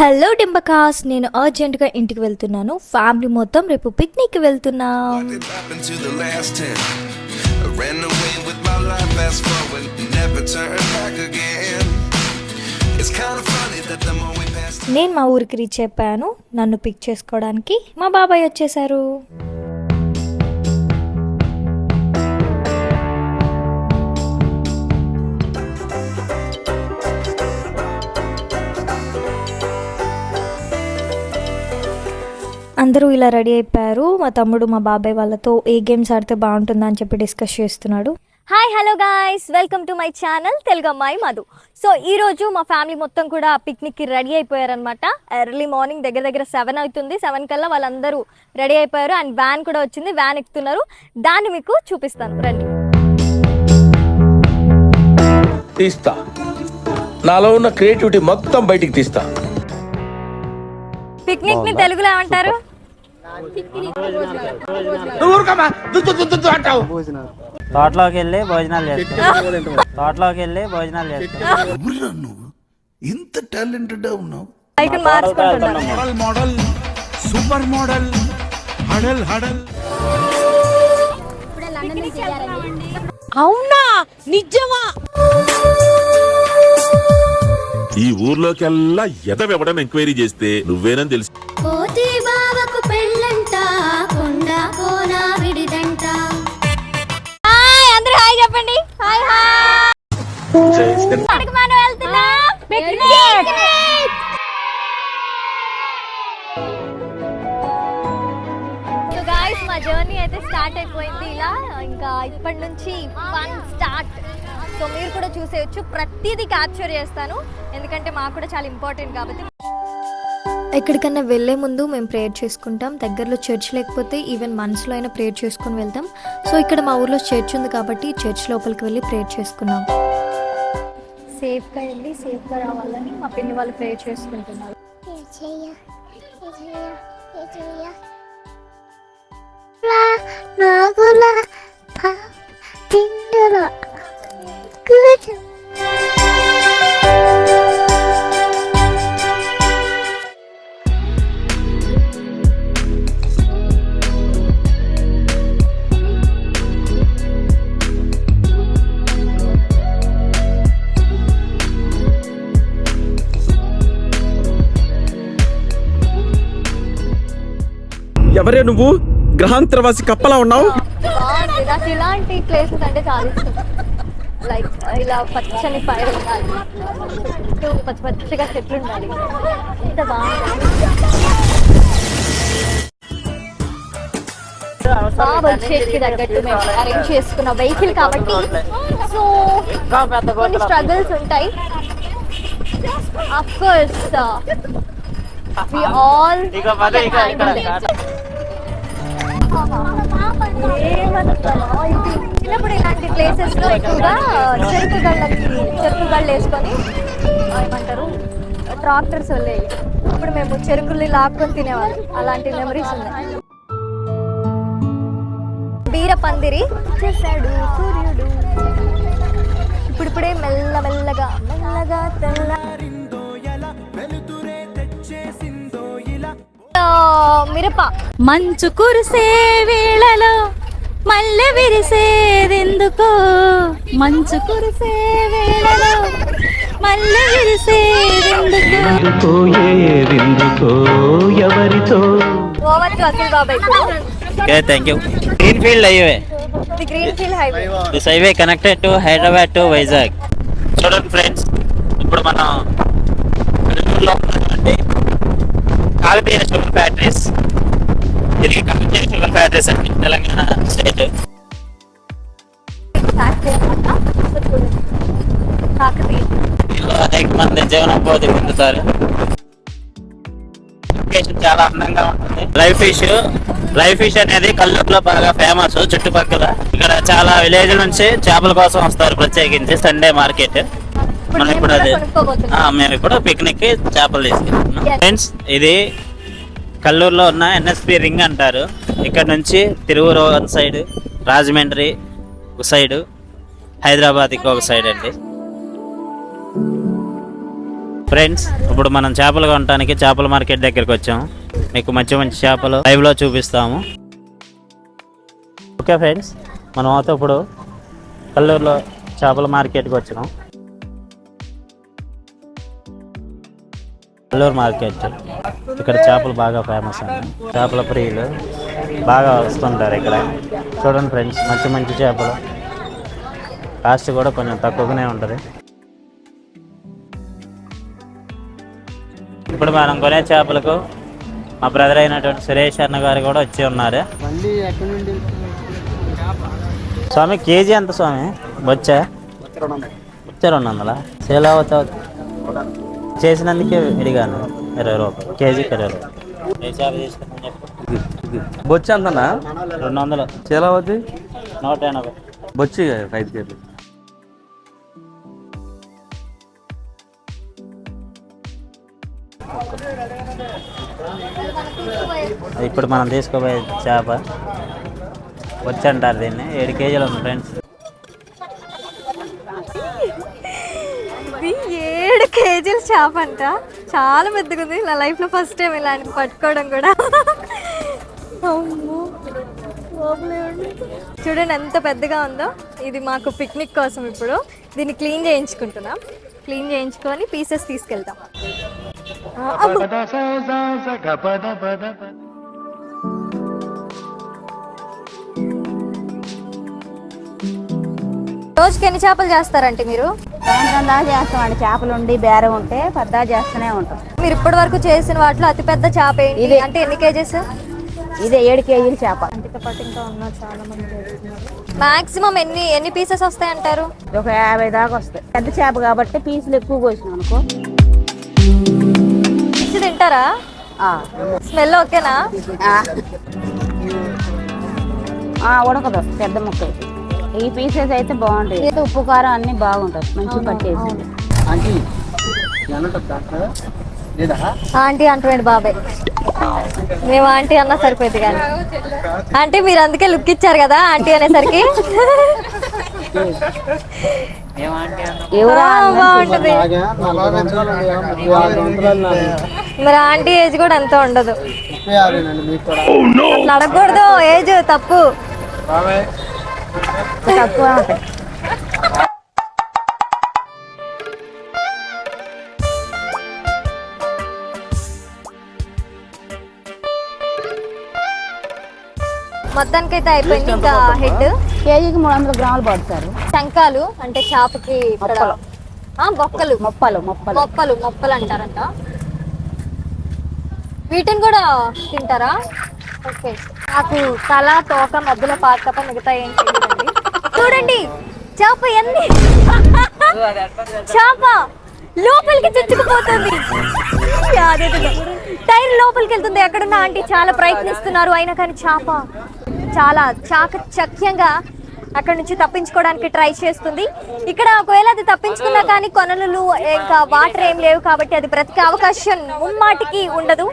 Hello డింబకాస్, నేను అర్జెంట్గా ఇంటికి వెళ్తున్నాను. ఫ్యామిలీ మొత్తం రేపు పిక్నిక్కి వెళ్తున్నాం. నేను మా ఊరికి రీచ్ అయిపోయాను. నన్ను పిక్ చేసుకోవడానికి మా బాబాయ్ వచ్చేసారు. అందరూ ఇలా రెడీ అయిపోయారు. మా తమ్ముడు మా బాబాయ్ వాళ్ళతో ఏ గేమ్స్ ఆడితే బాగుంటుందా అని చెప్పి డిస్కస్ చేస్తున్నాడు. Hi hello guys, welcome to my channel Telugu అమ్మాయి మధు. సో ఈరోజు మా ఫ్యామిలీ మొత్తం కూడా పిక్నిక్కి రెడీ అయిపోయారనమాట. ఎర్లీ మార్నింగ్ దగ్గర 7 అవుతుంది. 7 కల్లా వాళ్ళందరూ రెడీ అయిపోయారు. అండ్ వ్యాన్ కూడా వచ్చింది, వ్యాన్ ఎక్కుతున్నారు. దాన్ని మీకు చూపిస్తాను, రండి. తీస్తా, నాలో ఉన్న క్రియేటివిటీ మొత్తం బయటికి తీస్తా. పిక్నిక్ ని తెలుగులో ఏమంటారు? తోటలోకి వెళ్ళి భోజనాలు చేస్తాం. ఇంత టాలెంటెడ్ ఉన్నావు. మోడల్ సూపర్ మోడల్ హడల్ హడల్. అవునా, నిజమా? ఈ ఊర్లోకెల్లా ఎదవెవడని ఎంక్వైరీ చేస్తే నువ్వేనని తెలుసు. అందరూ హాయ్ చెప్పండి. హాయ్ గాయ్స్, మా జర్నీ అయితే స్టార్ట్ అయిపోయింది. ఇలా ఇంకా ఇప్పటి నుంచి ఫన్ స్టార్ట్. సో మీరు కూడా చూసేయచ్చు. ప్రతిదీ క్యాప్చర్ చేస్తాను, ఎందుకంటే మాకు కూడా చాలా ఇంపార్టెంట్ కాబట్టి. ఎక్కడికన్నా వెళ్ళే ముందు మేము ప్రేయర్ చేసుకుంటాం. దగ్గరలో చర్చ్ లేకపోతే ఈవెన్ మనసులో అయినా ప్రేయర్ చేసుకుని వెళ్తాం. సో ఇక్కడ మా ఊర్లో చర్చ్ ఉంది కాబట్టి చర్చ్ లోపలికి వెళ్ళి ప్రేయర్ చేసుకున్నాం. సేఫ్గా వెళ్ళి సేఫ్గా రావాలని మా పిన్ని వాళ్ళు ప్రేయర్ చేసుకుంటున్నారు. ఎవరే నువ్వు? గ్రహాంతరవాసి కప్పలా ఉన్నావు. నాకు ఇలాంటి ప్లేసెస్ అంటే చాలా ఇష్టం. లైక్ ఇలా పచ్చని పైరు ఉండాలి, పచ్చిగా చెట్లు ఉండాలి. ఇంత బాగుంటుంది. బడ్జెట్కి తగ్గట్టు మేము అరేంజ్ చేసుకున్న వెహికల్ కాబట్టి సో కొన్ని స్ట్రగుల్స్ ఉంటాయి. అఫ్ కోర్స్ we all చిన్నప్పుడు ఇలాంటి ప్లేసెస్ లో ఎక్కువగా చెరుకు గళ్ళు వేసుకొని ఏమంటారు ట్రాక్టర్స్ వెళ్ళేవి. ఇప్పుడు మేము చెరుకుల్ని లాక్కొని తినేవాళ్ళం. అలాంటి మెమరీస్ ఉన్నాయి. బీరపందిరి చేశాడు సూర్యుడు. ఇప్పుడిప్పుడే మెల్లగా మిరప. మంచు కురిసే వేళలో మల్లె విరిసేదెందుకో, మంచు కురిసే వేళలో మల్లె విరిసేదెందుకో, ఎవరితో. ఓవర్ టు అఖిల్ బాబాయ్. Okay, thank you. Greenfield Highway. The Greenfield Highway. This highway connected to Hyderabad to Vizag. చూడండి ఫ్రెండ్స్, ఇప్పుడు మనం వెలుగులో ఉన్నటువంటి కాకతీయ షుగర్ ఫ్యాక్టరీస్. ఇది కాకతీయ షుగర్ ఫ్యాక్టరీస్ అండి, తెలంగాణ స్టేట్. అనేక మంది జీవనోపాధి పొందుతారు. లొకేషన్ చాలా అందంగా ఉంటుంది. లైవ్ ఫిష్ అనేది కల్లూరులో బాగా ఫేమస్. చుట్టుపక్కల ఇక్కడ చాలా విలేజ్ నుంచి చేపల కోసం వస్తారు, ప్రత్యేకించి సండే మార్కెట్. మనం ఇప్పుడు మేము ఇప్పుడు పిక్నిక్ కి చేపలు తీసుకెళ్తున్నాం. ఫ్రెండ్స్, ఇది కల్లూరులో ఉన్న ఎన్ఎస్పి రింగ్ అంటారు. ఇక్కడ నుంచి తిరువురు ఒక సైడ్, రాజమండ్రి ఒక సైడ్, హైదరాబాద్ ఒక సైడ్ అండి. ఫ్రెండ్స్, ఇప్పుడు మనం చేపలు కొనడానికి చేపల మార్కెట్ దగ్గరికి వచ్చాం. మీకు మంచి మంచి చేపలు లైవ్లో చూపిస్తాము. ఓకే ఫ్రెండ్స్, మనం అయితే ఇప్పుడు కల్లూరులో చేపల మార్కెట్కి వచ్చినాం. కల్లూరు మార్కెట్, ఇక్కడ చేపలు బాగా ఫేమస్ అండి. చేపల ప్రియులు బాగా వస్తుంటారు ఇక్కడ. చూడండి ఫ్రెండ్స్, మంచి మంచి చేపలు, కాస్ట్ కూడా కొంచెం తక్కువగానే ఉంటుంది. ఇప్పుడు మనం కొనే చేపలకు మా బ్రదర్ అయినటువంటి సురేష్ అన్న గారు కూడా వచ్చి ఉన్నారు. స్వామి కేజీ ఎంత స్వామి? బొచ్చా 200 సేల్ అవుతావు చేసినందుకే విడిగాను 20 రూపాయలు కేజీకి 20 రూపాయలు. ఏ చేప తీసుకుంటాను చెప్పు. బొచ్చి అంతనా? 200 చేలావతి 180. బొచ్చి 5 కేజీ. ఇప్పుడు మనం తీసుకోబోయే చేప వచ్చి అంటారు దీన్ని. 7 కేజీలు ఉంది ఫ్రెండ్స్. ఇది 7 కేజీల చేప అంట. చాలా పెద్దగా ఉంది. నా లైఫ్లో ఫస్ట్ టైం ఇలాంటి పట్టుకోవడం కూడా. అమ్మో, లోపలే ఉంది. చూడండి ఎంత పెద్దగా ఉందో. ఇది మాకు పిక్నిక్ కోసం ఇప్పుడు దీన్ని క్లీన్ చేయించుకుంటున్నాం. క్లీన్ చేయించుకొని పీసెస్ తీసుకెళ్తాం. రోజుకి ఎన్ని చేపలు చేస్తారంటే మీరు? సాయంత్రం దాకా చేస్తామండి. చేపలు ఉండి బేరం ఉంటే పెద్ద చేస్తూనే ఉంటాం. మీరు ఇప్పటి వరకు చేసిన వాటిలో అతిపెద్ద చేప ఏంటి? ఇది. అంటే ఎన్ని కేజెస్? ఇదే 7 కేజీల చేప. అంటితో పాటు ఇంకా ఉన్నారు చాలా మంది. మాక్సిమం ఎన్ని పీసెస్ వస్తాయి అంటారు? ఒక 50 దాకా వస్తాయి. పెద్ద చేప కాబట్టి పీసులు ఎక్కువ కోసినాం అనుకో. ఇచ్చి తింటారా? స్మెల్ ఓకేనా? ఉడకదు పెద్ద ముక్క. ఈ పీసెస్ అయితే బాగుంటాయి. ఉప్పు కారం అన్ని బాగుంటాయి, మంచిగా పట్టేసి. ఆంటీ అంటున్నాడు బాబాయ్. మేము ఆంటీ అన్నా సరిపోయింది కానీ. అంటే మీరు అందుకే లుక్ ఇచ్చారు కదా ఆంటీ అనేసరికి. బాగుంటది. మరి ఆంటీ ఏజ్ కూడా అంత ఉండదు. అట్లా అడగకూడదు, ఏజ్ తప్పు. తక్కువ ఉంటాయి. మొత్తానికి అయితే అయిపోయింది. ఇంకా హెడ్ కేజీకి 300 గ్రాములు పడతారు. శంఖాలు అంటే చేపకి ఇక్కడ బొక్కలు, మొప్పలు అంటారంట. వీటిని కూడా తింటారా? ఓకే. నాకు తల తోక మధ్యలో పార్ట్ తప్ప మిగతా ఏం తెలియదండి. చూడండి చేప ఎన్ని చేప లోపలికి చచ్చుకుపోతుంది. టైర్ లోపలికి వెళ్తుంది. ఎక్కడున్న ఆంటీ చాలా ప్రయత్నిస్తున్నారు, అయినా కానీ చేప చాలా చాకచక్యంగా అక్కడ నుంచి తప్పించుకోవడానికి ట్రై చేస్తుంది. ఇక్కడ ఒకవేళ అది తప్పించుకున్నా కానీ కొనలు ఇంకా వాటర్ ఏం లేవు కాబట్టి అది బ్రతికే అవకాశం ముమ్మాటికి ఉండదు.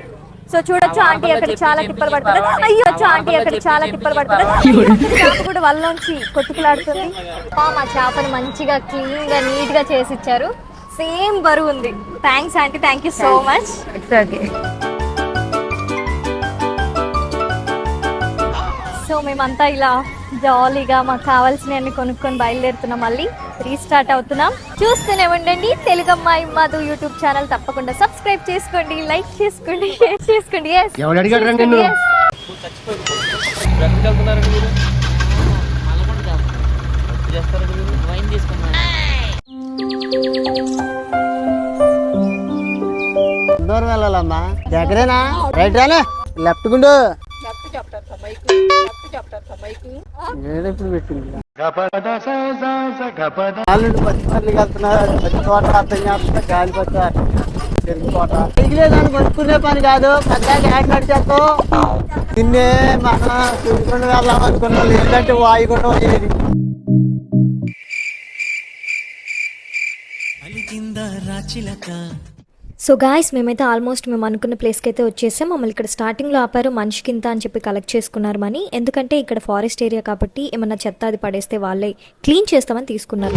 సో చూడొచ్చు ఆంటీ అక్కడ చాలా తిప్పలు పడుతుంది. ఆంటీ అక్కడ చాలా తిప్పలు పడుతుంది. చేప కూడా వల్లోంచి కొట్టుకులాడుతుంది. మా చేపను మంచిగా క్లీన్ గా నీట్ గా చేసి ఇచ్చారు. సేమ్ బరువు ఉంది. Thanks aunty, thank you so much. So మేమంతా ఇలా జాలీగా మాకు కావాల్సినవన్నీ కొనుక్కొని బయలుదేరుతున్నాం. మళ్ళీ రీస్టార్ట్ అవుతున్నాం. చూస్తూనే ఉండండి తెలుగమ్మాయి మధు యూట్యూబ్ ఛానల్. తప్పకుండా సబ్స్క్రైబ్ చేసుకోండి, లైక్ చేసుకోండి, షేర్ చేసుకోండి. దూరం వెళ్ళాలమ్మా, దగ్గరేనా? రైట్ రానా, లెఫ్ట్ గుండు. కొనుక్కునే పని కాదు, పెద్దగా నడిచేస్తావు. నిన్నే మన చూసుకుని వెళ్దాం అనుకున్నాను. ఏంటంటే వాయుకుండా వచ్చేది. సో గాయస్, మేమైతే ఆల్మోస్ట్ మేము అనుకున్న ప్లేస్కి అయితే వచ్చేసాం. మమ్మల్ని ఇక్కడ స్టార్టింగ్లో ఆపారు, మనిషికింత అని చెప్పి కలెక్ట్ చేసుకున్నారు మనీ. ఎందుకంటే ఇక్కడ ఫారెస్ట్ ఏరియా కాబట్టి ఏమన్నా చెత్త అది పడేస్తే వాళ్ళే క్లీన్ చేస్తామని తీసుకున్నారు.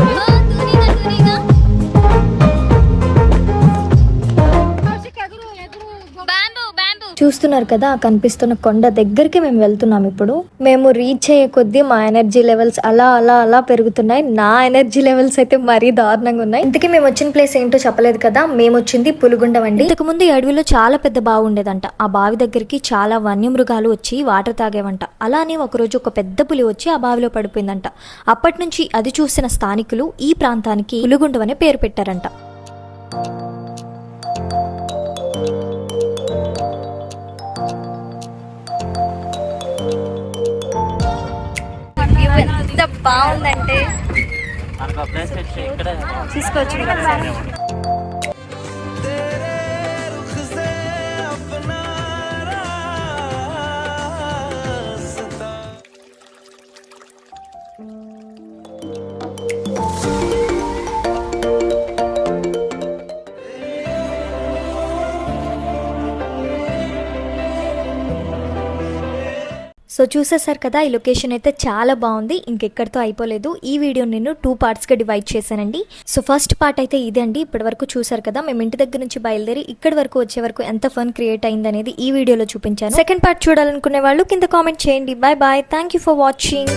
చూస్తున్నారు కదా ఆ కనిపిస్తున్న కొండ దగ్గరికి మేము వెళ్తున్నాం. ఇప్పుడు మేము రీచ్ అయ్యే కొద్దీ మా ఎనర్జీ లెవెల్స్ అలా అలా అలా పెరుగుతున్నాయి. నా ఎనర్జీ లెవెల్స్ అయితే మరీ దారుణంగా ఉన్నాయి. ఇంతకీ మేము వచ్చిన ప్లేస్ ఏంటో చెప్పలేదు కదా, మేము వచ్చింది పులిగుండం అండి. ఇంతకు ముందు ఈ అడవిలో చాలా పెద్ద బావి ఉండేదంట. ఆ బావి దగ్గరికి చాలా వన్యమృగాలు వచ్చి వాటర్ తాగేవంట. అలానే ఒకరోజు ఒక పెద్ద పులి వచ్చి ఆ బావిలో పడిపోయిందంట. అప్పటి నుంచి అది చూసిన స్థానికులు ఈ ప్రాంతానికి పులిగుండం అనే పేరు పెట్టారంట. ఎంత బాగుందంటే మనకు ప్లేస్ ఇక్కడ తీసుకోవచ్చు. సో చూసేసారు కదా, ఈ లొకేషన్ అయితే చాలా బాగుంది. ఇంకెక్కడితో అయిపోలేదు. ఈ వీడియో నేను 2 పార్ట్స్గా డివైడ్ చేశానండి. సో ఫస్ట్ పార్ట్ అయితే ఇదే అండి. ఇప్పటి వరకు చూసారు కదా, మేము ఇంటి దగ్గర నుంచి బయలుదేరి ఇక్కడి వరకు వచ్చే వరకు ఎంత ఫన్ క్రియేట్ అయింది అనేది ఈ వీడియోలో చూపించాను. సెకండ్ పార్ట్ చూడాలనుకునే వాళ్ళు కింద కామెంట్ చేయండి. Bye bye, thank you for watching.